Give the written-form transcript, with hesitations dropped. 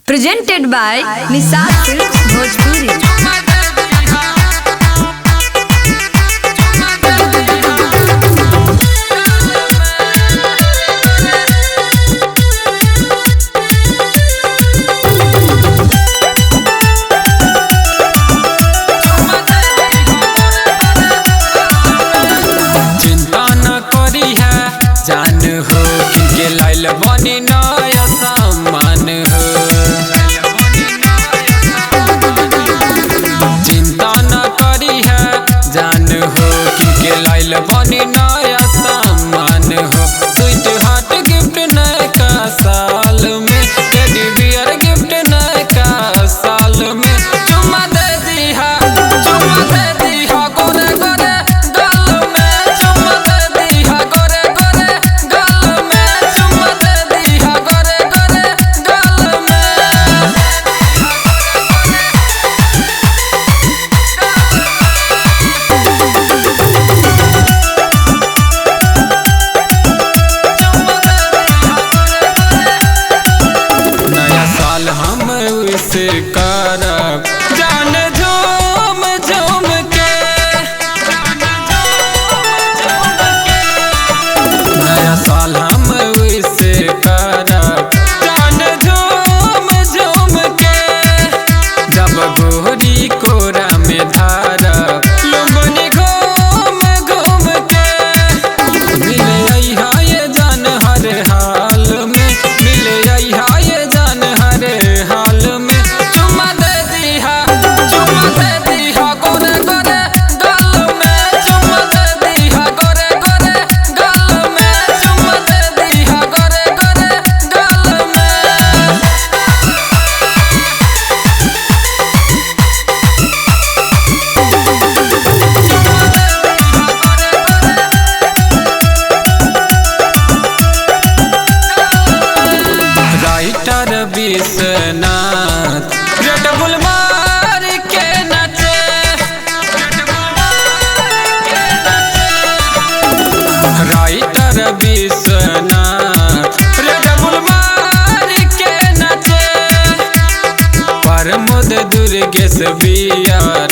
Presented by Nisar Films Bhojpuri. जान हो किनके लाइल बनी नया सामान हो, चिंता न करी है जान हो किनके लाइल बनी नया सामान हो। स्वीट हार्ट गिफ्ट नया साल में, टेडी बियर गिफ्ट नया साल में। चुम्मा दे दी है गोरे गोरे गाल में, चुम्मा दे दी है गोरे गोरे गाल में, चुम्मा दे दी है गोरे गोरे गाल में। नया साल हम उसे करब जान झूम झूम के, नया साल हम उसे करब जान झूम झूम के। जब गोरी कोरा में धारब लुम्बनी घूम घूम के, मिले अइहा ये जान हर हाल में, मिले अइहा ये जान हर हाल में। चुम्मा दे दी है गोरे गोरे गाल में, चुम्मा दे दी है गोरे गोरे गाल में, चुम्मा दे दी है गोरे गोरे गाल में। राइटर विश्वनाथ रेड बुल मार के नाचे, राइटर विश्वनाथ रेड बुल मार के नाचे। प्रमोद दुर्गेश बियर